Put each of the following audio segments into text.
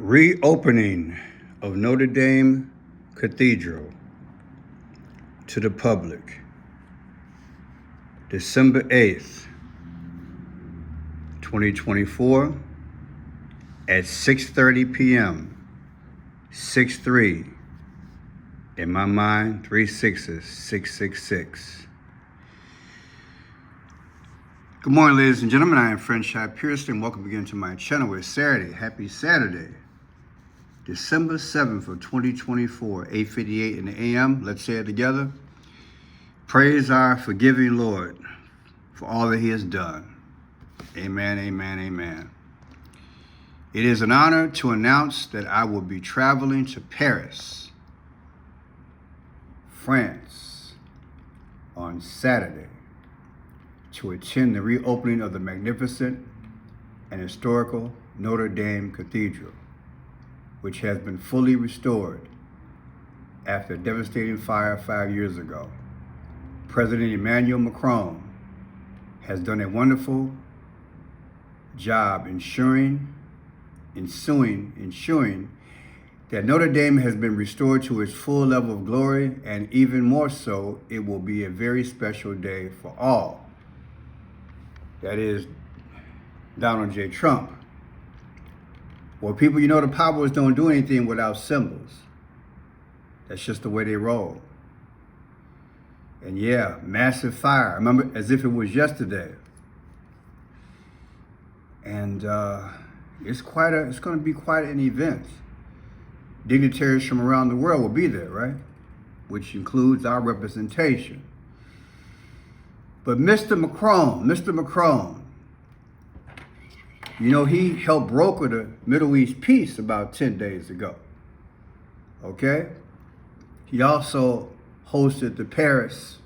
Reopening of Notre Dame Cathedral to the public, December 8th, 2024 at 6:30 p.m. 6-3. In my mind, 3 6s, 666. Good morning, ladies and gentlemen. I am Franchise Pearson. Welcome again to my channel. It's Saturday. Happy Saturday. December 7th of 2024, 8:58 in the a.m. Let's say it together. Praise our forgiving Lord for all that he has done. Amen, amen, amen. It is an honor to announce that I will be traveling to Paris, France, on Saturday to attend the reopening of the magnificent and historical Notre Dame Cathedral, which has been fully restored after a devastating fire 5 years ago. President Emmanuel Macron has done a wonderful job ensuring that Notre Dame has been restored to its full level of glory, and even more so, it will be a very special day for all. That is Donald J. Trump. Well, people, you know the powers don't do anything without symbols. That's just the way they roll. And yeah, massive fire. I remember as if it was yesterday. And it's going to be quite an event. Dignitaries from around the world will be there, right? Which includes our representation. But Mr. Macron, you know, he helped broker the Middle East peace about 10 days ago. Okay? He also hosted the Paris,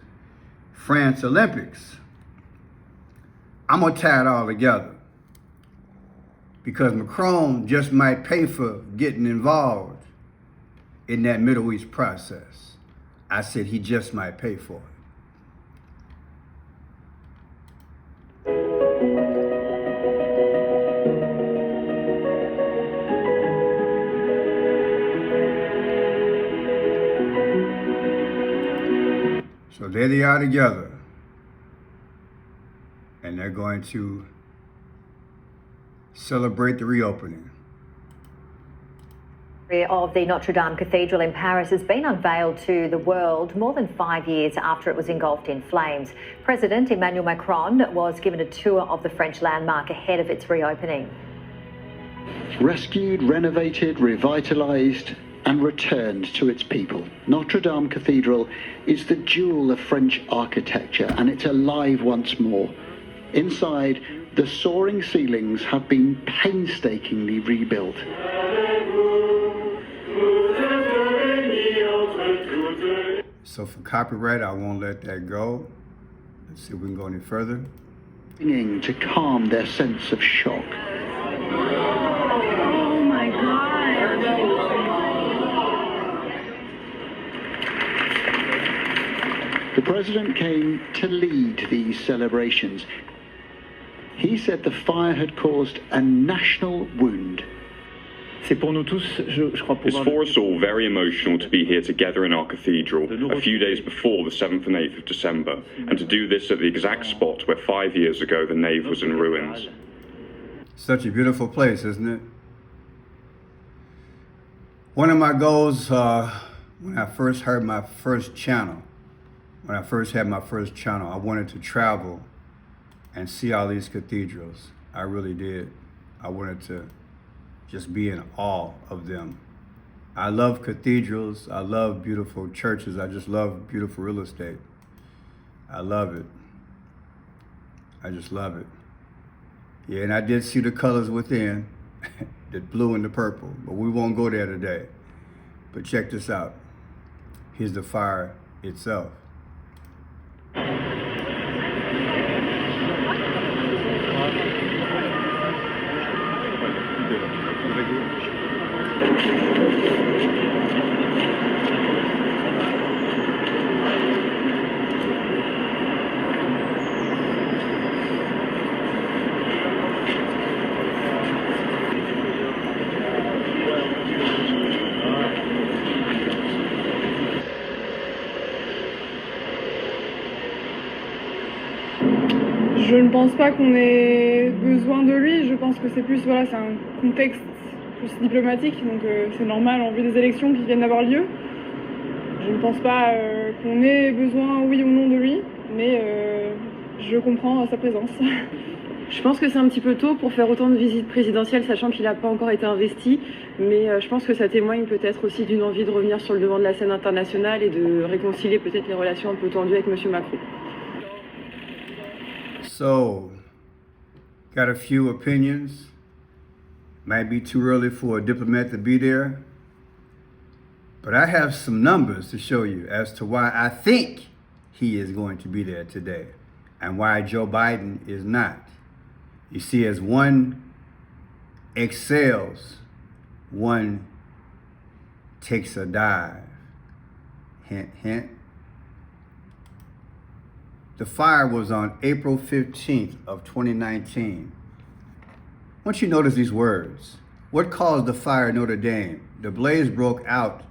France Olympics. I'm going to tie it all together because Macron just might pay for getting involved in that Middle East process. I said he just might pay for it. So there they are together, and they're going to celebrate the reopening. Of the Notre Dame Cathedral in Paris has been unveiled to the world more than 5 years after it was engulfed in flames. President Emmanuel Macron was given a tour of the French landmark ahead of its reopening. Rescued, renovated, revitalised and returned to its people, Notre Dame Cathedral is the jewel of French architecture, and it's alive once more. Inside, the soaring ceilings have been painstakingly rebuilt. So for copyright, I won't let that go. Let's see if we can go any further. Singing to calm their sense of shock. Oh my God. The president came to lead these celebrations. He said the fire had caused a national wound. It's for us all very emotional to be here together in our cathedral a few days before the 7th and 8th of December, and to do this at the exact spot where 5 years ago the nave was in ruins. Such a beautiful place, isn't it? One of my goals when I first had my first channel, I wanted to travel and see all these cathedrals. I really did. I wanted to just be in awe of them. I love cathedrals. I love beautiful churches. I just love beautiful real estate. I love it. I just love it. Yeah, and I did see the colors within, the blue and the purple, but we won't go there today. But check this out. Here's the fire itself. ne pense pas qu'on ait besoin de lui. Je pense que c'est plus, voilà, c'est un contexte plus diplomatique, donc c'est normal en vue des élections qui viennent d'avoir lieu. Je ne pense pas qu'on ait besoin, oui ou non, de lui, mais je comprends sa présence. Je pense que c'est un petit peu tôt pour faire autant de visites présidentielles, sachant qu'il n'a pas encore été investi, mais je pense que ça témoigne peut-être aussi d'une envie de revenir sur le devant de la scène internationale et de réconcilier peut-être les relations un peu tendues avec M. Macron. So, got a few opinions. Might be too early for a diplomat to be there. But I have some numbers to show you as to why I think he is going to be there today and why Joe Biden is not. You see, as one excels, one takes a dive. Hint, hint. The fire was on April 15th of 2019. Once you notice these words, what caused the fire at Notre Dame? The blaze broke out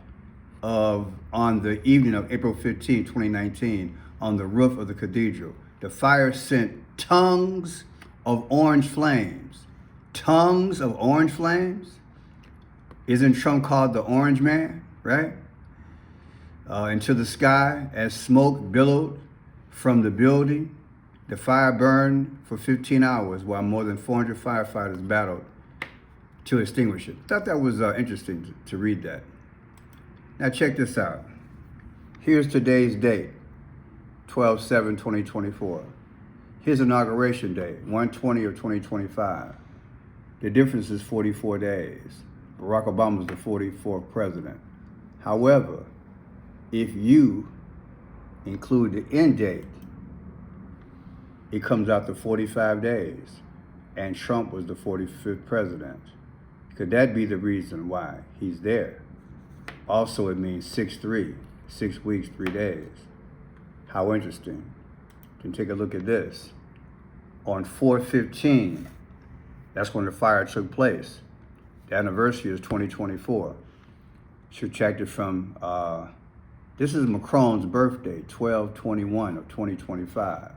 on the evening of April 15, 2019, on the roof of the cathedral. The fire sent tongues of orange flames. Tongues of orange flames? Isn't Trump called the Orange Man, right? Into the sky as smoke billowed from the building. The fire burned for 15 hours while more than 400 firefighters battled to extinguish it. I thought that was interesting to read that. Now check this out. Here's today's date, 12/7/2024. His inauguration date, 1/20 of 2025. The difference is 44 days. Barack Obama was the 44th president. However, if you include the end date, it comes out to 45 days. And Trump was the 45th president. Could that be the reason why he's there? Also, it means 6-3, 6 weeks, 3 days. How interesting. You can take a look at this. On 4/15, that's when the fire took place. The anniversary is 2024. Subtracted from, this is Macron's birthday, 12/21 of 2025.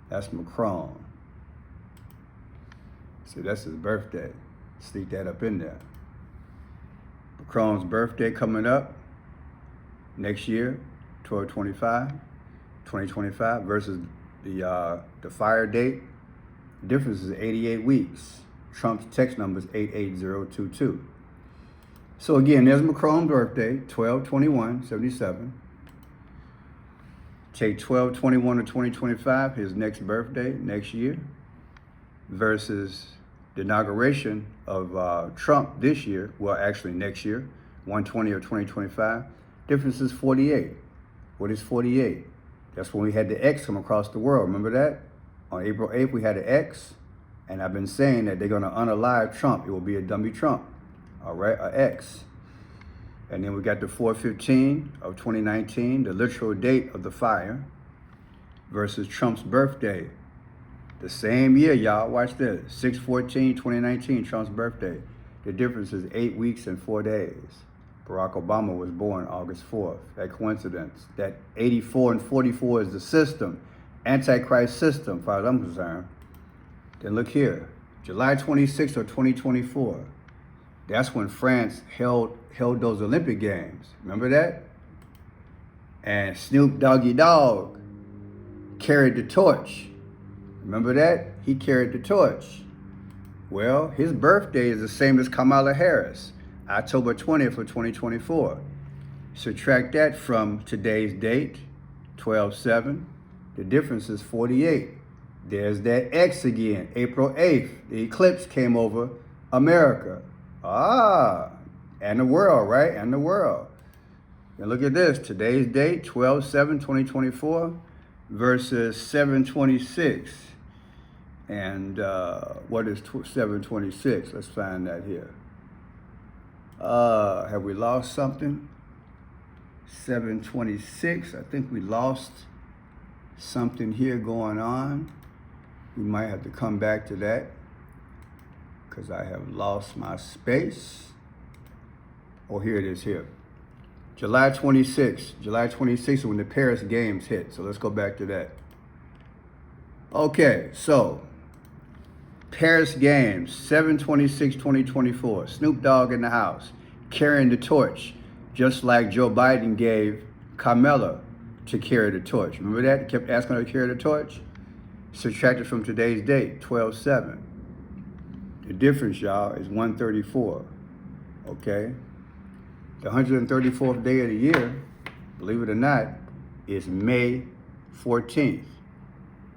That's Macron. See, that's his birthday. Sneak that up in there. Macron's birthday coming up next year, 2025 versus the fire date. The difference is 88 weeks. Trump's text number is 88022. So again, there's Macron's birthday, 12/21/77. Take 12/21 of 2025, his next birthday next year, versus the inauguration of Trump this year, well, actually next year, 1/20 of 2025. Difference is 48. What is 48? That's when we had the X come across the world. Remember that? On April 8th, we had an X, and I've been saying that they're going to unalive Trump. It will be a dummy Trump, all right, an X. And then we got the 4/15 of 2019, the literal date of the fire, versus Trump's birthday. The same year, y'all, watch this, 6/14/2019, Trump's birthday. The difference is 8 weeks and 4 days. Barack Obama was born August 4th. That coincidence. That 84 and 44 is the system, Antichrist system, as far as I'm concerned. Then look here, July 26th of 2024. That's when France held those Olympic Games. Remember that? And Snoop Dogg carried the torch. Remember that? He carried the torch. Well, his birthday is the same as Kamala Harris, October 20th of 2024. Subtract that from today's date, 12/7. The difference is 48. There's that X again, April 8th. The eclipse came over America. And the world, right? And the world. And look at this, today's date, 12/7/2024 versus 7/26. And what is 7/26? Let's find that here. Have we lost something? 7/26, I think we lost something here going on. We might have to come back to that because I have lost my space. Oh, here it is here. July 26th is when the Paris Games hit. So let's go back to that. Okay, so Paris Games, 7/26/2024. Snoop Dogg in the house, carrying the torch, just like Joe Biden gave Kamala to carry the torch. Remember that? He kept asking her to carry the torch? Subtracted from today's date, 12/7. The difference, y'all, is 134. Okay? The 134th day of the year, believe it or not, is May 14th.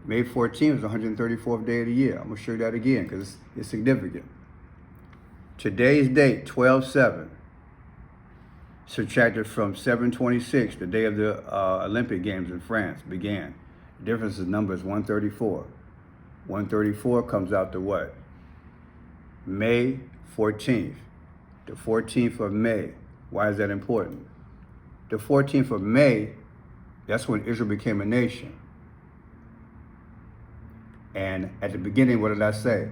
May 14th is the 134th day of the year. I'm going to show you that again because it's significant. Today's date, 12/7, subtracted from 7/26, the day of the Olympic Games in France began. The difference in number is 134. 134 comes out to what? May 14th. The 14th of May. Why is that important? The 14th of May, that's when Israel became a nation. And at the beginning, what did I say?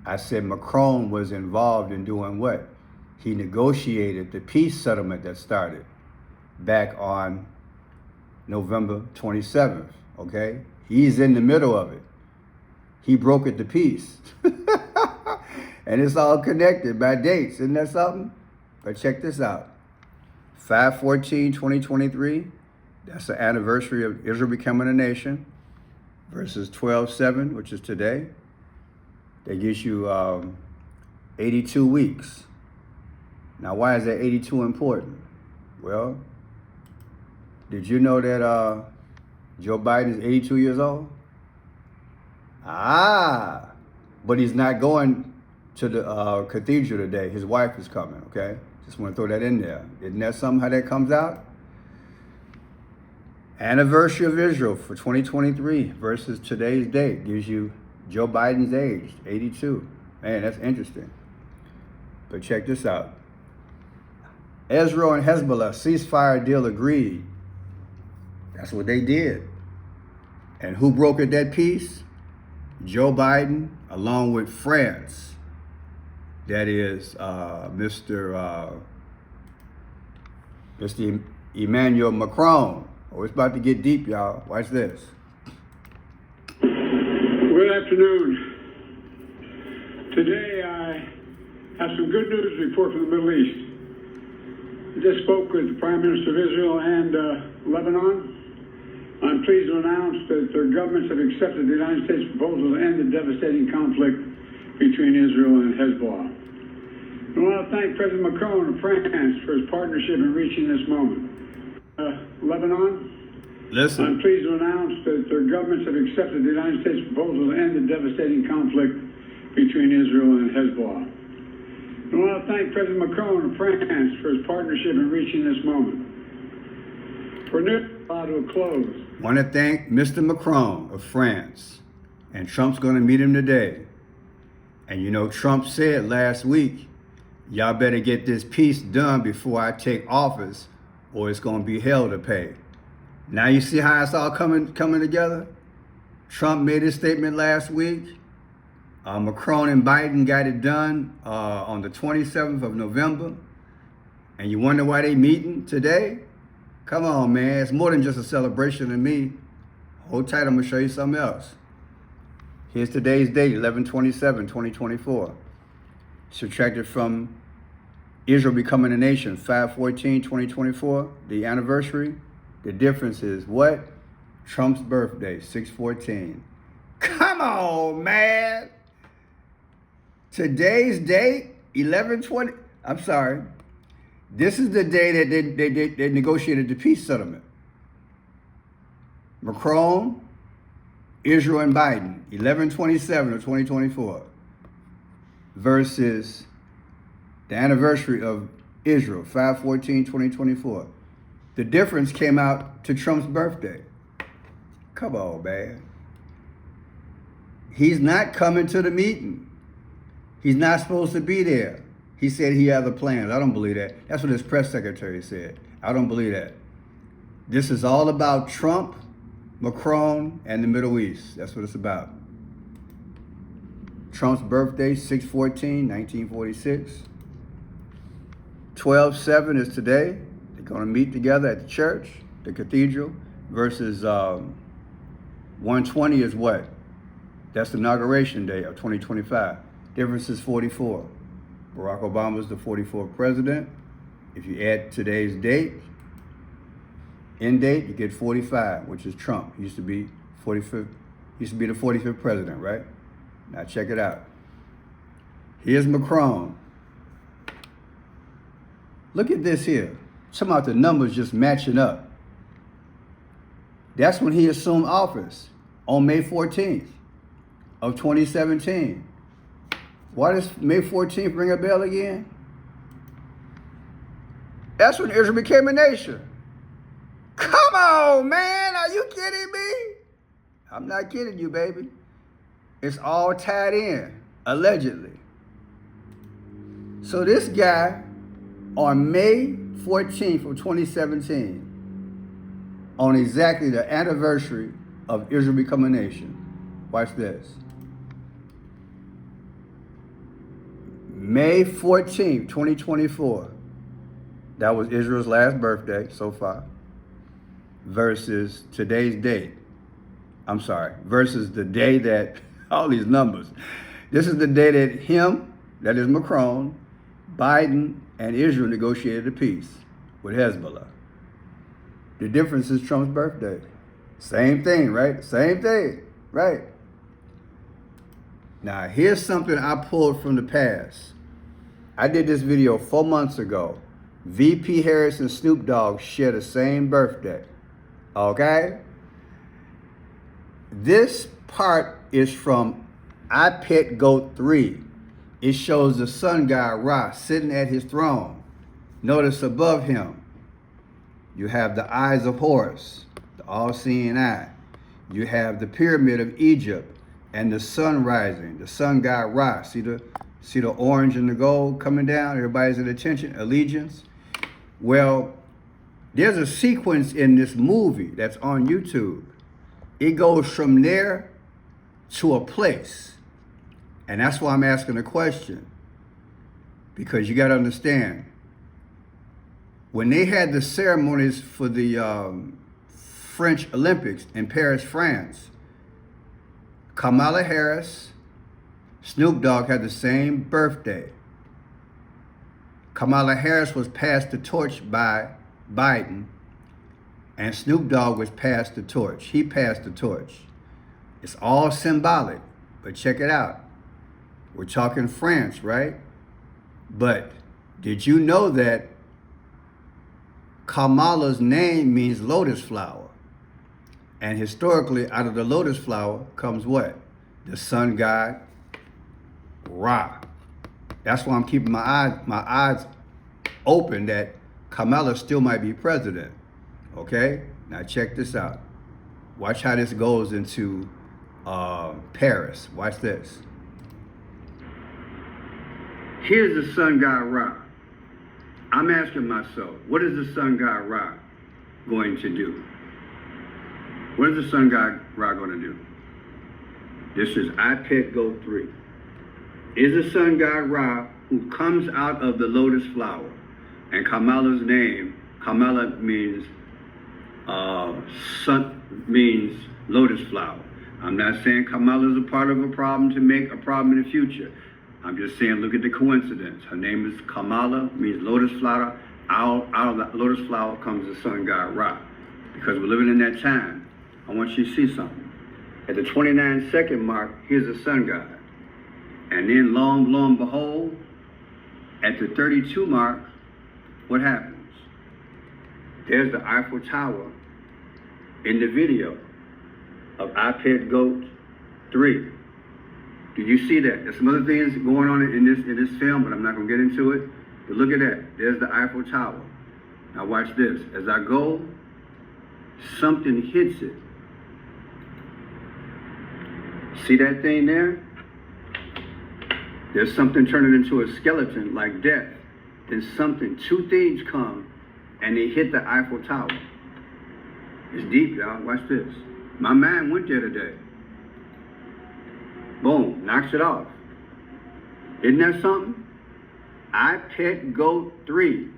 I said Macron was involved in doing what? He negotiated the peace settlement that started back on November 27th, okay? He's in the middle of it. He brokered the peace. And it's all connected by dates, isn't that something? But check this out. 5/14/2023, that's the anniversary of Israel becoming a nation, versus 12/7, which is today. That gives you 82 weeks. Now, why is that 82 important? Well, did you know that Joe Biden is 82 years old? But he's not going to the cathedral today. His wife is coming, okay? Just want to throw that in there. Isn't that something how that comes out? Anniversary of Israel for 2023 versus today's date gives you Joe Biden's age, 82. Man, that's interesting. But check this out. Israel and Hezbollah ceasefire deal agreed. That's what they did. And who brokered that peace? Joe Biden, along with France. That is Mr. Emmanuel Macron. Oh, it's about to get deep, y'all. Watch this. Good afternoon. Today I have some good news to report from the Middle East. I just spoke with the Prime Minister of Israel and Lebanon. I'm pleased to announce that their governments have accepted the United States proposal to end the devastating conflict between Israel and Hezbollah. I want to thank President Macron of France for his partnership in reaching this moment. Lebanon. Listen. I'm pleased to announce that their governments have accepted the United States proposal to end the devastating conflict between Israel and Hezbollah. I want to thank President Macron of France for his partnership in reaching this moment. We're nearly about to a close. Want to thank Mr. Macron of France. And Trump's going to meet him today. And you know, Trump said last week, y'all better get this peace done before I take office, or it's going to be hell to pay. Now you see how it's all coming together? Trump made his statement last week. Macron and Biden got it done on the 27th of November. And you wonder why they meeting today? Come on, man. It's more than just a celebration to me. Hold tight, I'm going to show you something else. Here's today's date, 11/27/2024. Subtracted from Israel becoming a nation, 5/14/2024, the anniversary. The difference is what? Trump's birthday, 6/14. Come on, man. Today's date, 11/20. I'm sorry. This is the day that they negotiated the peace settlement. Macron, Israel, and Biden, 11/27/2024, versus the anniversary of Israel, 5/14/2024. The difference came out to Trump's birthday. Come on, man. He's not coming to the meeting. He's not supposed to be there. He said he has a plan. I don't believe that. That's what his press secretary said. I don't believe that. This is all about Trump, Macron, and the Middle East. That's what it's about. Trump's birthday, 6/14/1946. 12/7 is today. They're going to meet together at the church, the cathedral, versus 120 is what? That's the inauguration day of 2025. Difference is 44. Barack Obama is the 44th president. If you add today's date, end date, you get 45, which is Trump. He used to be 45th. Used to be the 45th president, right? Now check it out. Here's Macron. Look at this here. Some about the numbers just matching up. That's when he assumed office on May 14th of 2017. Why does May 14th ring a bell again? That's when Israel became a nation. Come on, man. Are you kidding me? I'm not kidding you, baby. It's all tied in, allegedly. So this guy, on May 14th of 2017, on exactly the anniversary of Israel becoming a nation, watch this. May 14th, 2024, that was Israel's last birthday so far, versus today's date. I'm sorry, versus the day that, all these numbers. This is the day that him, that is Macron, Biden, and Israel negotiated a peace with Hezbollah. The difference is Trump's birthday. Same thing, right? Same thing, right? Now, here's something I pulled from the past. I did this video 4 months ago. VP Harris and Snoop Dogg share the same birthday, okay? This part is from I Pet Goat 3. It shows the sun god Ra sitting at his throne. Notice above him, you have the eyes of Horus, the all-seeing eye. You have the pyramid of Egypt and the sun rising, the sun god Ra. See the orange and the gold coming down? Everybody's at attention, allegiance. Well, there's a sequence in this movie that's on YouTube. It goes from there to a place. And that's why I'm asking the question. Because you got to understand, when they had the ceremonies for the French Olympics in Paris, France, Kamala Harris, Snoop Dogg had the same birthday. Kamala Harris was passed the torch by Biden, and Snoop Dogg was passed the torch. He passed the torch. It's all symbolic, but check it out. We're talking France, right? But did you know that Kamala's name means lotus flower? And historically, out of the lotus flower comes what? The sun god, Ra. That's why I'm keeping my eyes open that Kamala still might be president. Okay? Now check this out. Watch how this goes into Paris. Watch this. Here's the sun god Ra. I'm asking myself, what is the sun god Ra going to do? What is the sun god Ra going to do? This is I Pet Goat 3. Is the sun god Ra who comes out of the lotus flower. And Kamala's name, Kamala means sun, means lotus flower. I'm not saying Kamala is a part of a problem to make a problem in the future. I'm just saying, look at the coincidence. Her name is Kamala, means lotus flower. Out of the lotus flower comes the sun god Ra. Because we're living in that time, I want you to see something. At the 29-second mark, here's the sun god. And then lo and behold, at the 32 mark, what happens? There's the Eiffel Tower in the video of I Pet Goat 3. Do you see that? There's some other things going on in this film, but I'm not going to get into it. But look at that. There's the Eiffel Tower. Now watch this. As I go, something hits it. See that thing there? There's something turning into a skeleton like death. Then something, two thieves come and they hit the Eiffel Tower. It's deep, y'all. Watch this. My mind went there today. Boom, knocks it off. Isn't that something? I Pet Goat 3.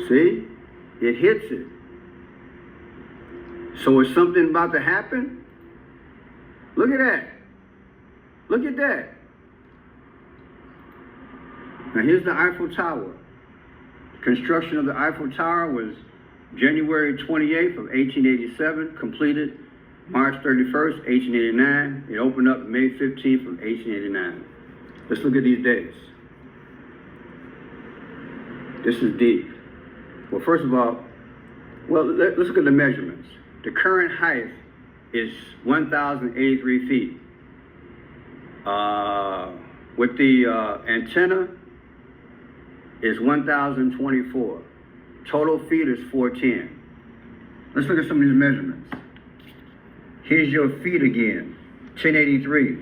See? It hits it. So is something about to happen? Look at that. Look at that. Now here's the Eiffel Tower. Construction of the Eiffel Tower was January 28th of 1887, completed March 31st, 1889. It opened up May 15th of 1889. Let's look at these dates. This is deep. Well, first of all, let's look at the measurements. The current height is 1,083 feet. With the antenna is 1,024. Total feet is 410. Let's look at some of these measurements. Here's your feet again, 1083.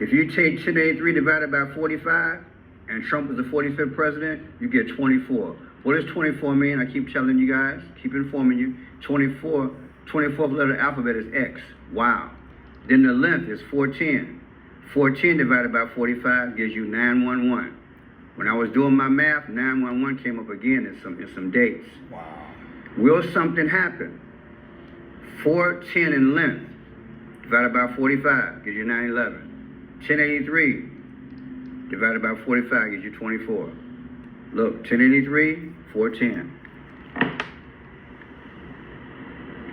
If you take 1083 divided by 45, and Trump is the 45th president, you get 24. What does 24 mean? I keep telling you guys, keep informing you. 24th letter of the alphabet is X. Wow. Then the length is 410. 410 divided by 45 gives you 911. When I was doing my math, 911 came up again in some dates. Wow. Will something happen? 410 in length divided by 45 gives you 911. 1083 divided by 45 gives you 24. Look, 1083, 410.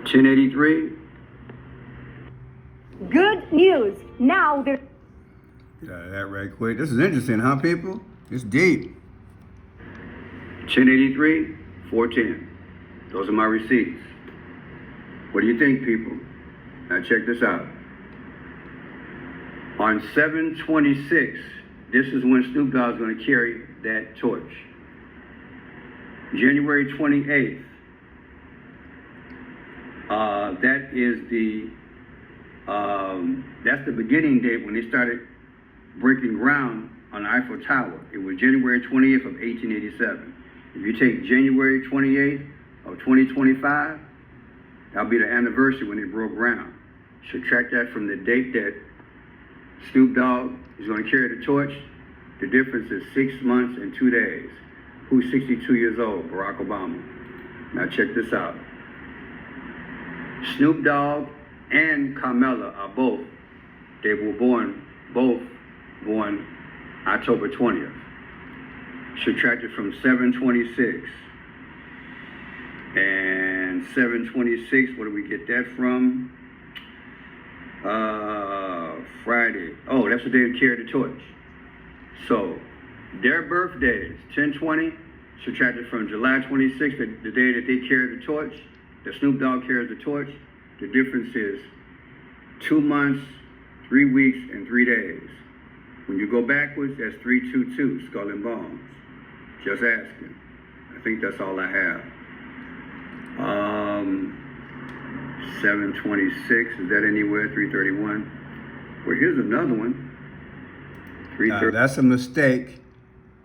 1083. Good news. Now there. Get out of that right quick. This is interesting, huh, people? It's deep. 1083, 410. Those are my receipts. What do you think, people? Now check this out. On 7/26, this is when Snoop Dogg is going to carry that torch. January 28th, that is that's the beginning date when they started breaking ground on the Eiffel Tower. It was January 20th of 1887. If you take January 28th of 2025, that'll be the anniversary when they broke ground. Subtract that from the date that Snoop Dogg is going to carry the torch. The difference is 6 months and 2 days. Who's 62 years old? Barack Obama. Now check this out. Snoop Dogg and Carmela are both born October 20th. Subtracted from 7/26. And 7/26, where do we get that from? Friday. Oh, that's the day they carried the torch. So, their birthdays, 10/20, subtracted from July 26th, the day that they carried the torch, that Snoop Dogg carries the torch, the difference is 2 months, 3 weeks, and 3 days. When you go backwards, that's 322, skull and bones. Just asking. I think that's all I have. 7/26, is that anywhere? 331. Well, here's another one. 330. That's a mistake.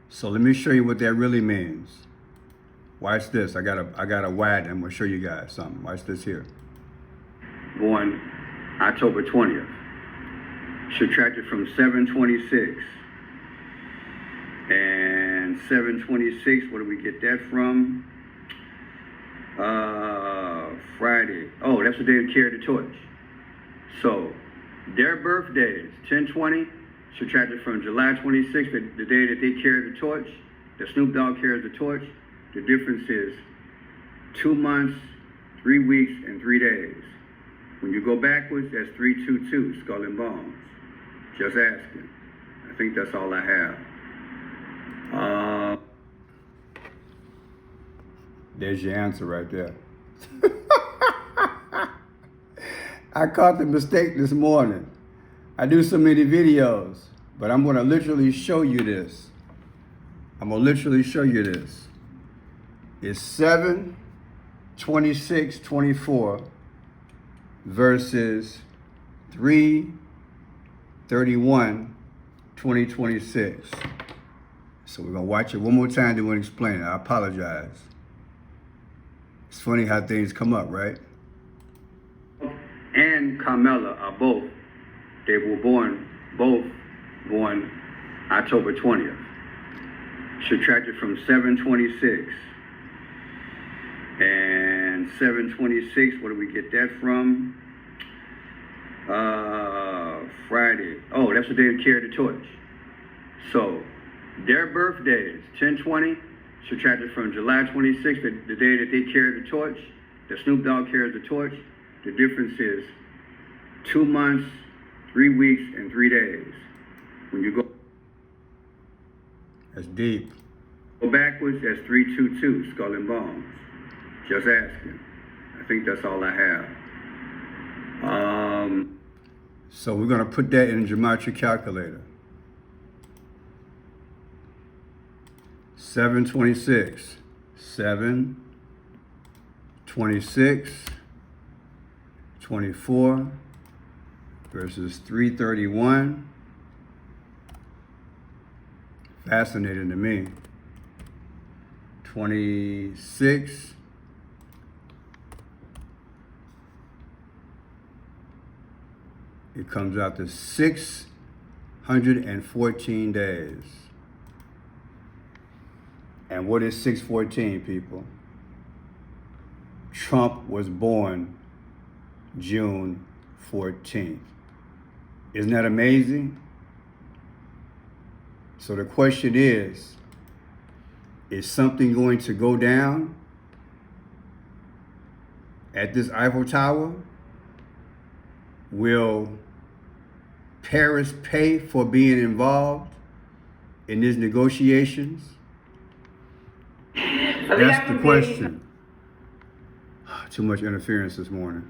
So let me show you what that really means. Watch this. I got a wide. I'm gonna show you guys something. Watch this here. Born October 20th. Subtracted from 7/26. And 7/26, where do we get that from? Friday. Oh, that's the day they carried the torch. So, their birthdays, 10/20, subtracted from July 26th, the day that they carried the torch, that Snoop Dogg carries the torch, the difference is 2 months, 3 weeks, and 3 days. When you go backwards, that's 322, skull and bones. Just asking. I think that's all I have. There's your answer right there. I caught the mistake this morning. I do so many videos, but I'm going to literally show you this. It's 7/26/24 versus 3/31/2026. So we're going to watch it one more time, then we'll explain it. I apologize. It's funny how things come up, right? And Carmela are both born October 20th. Subtracted from 7/26. And 7/26, where do we get that from? Friday. Oh, that's the day they carried the torch. So their birthdays, 10/20, subtracted from July 26th, the day that they carried the torch, that Snoop Dogg carries the torch, the difference is 2 months, 3 weeks, and 3 days. When you go, that's deep. Go backwards, that's 322, skull and bones. Just asking. I think that's all I have. So we're gonna put that in a geometry calculator. 726, 7, 26, 24 versus 331. Fascinating to me. 26. It comes out to 614 days. And what is 614, people? Trump was born June 14th. Isn't that amazing? So the question is something going to go down at this Eiffel Tower? Will Paris pay for being involved in these negotiations? That's the question. Too much interference this morning.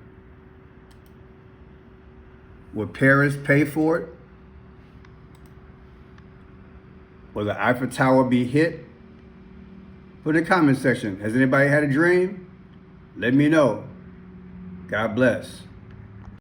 Will Paris pay for it? Will the Eiffel Tower be hit? Put in the comment section. Has anybody had a dream? Let me know. God bless.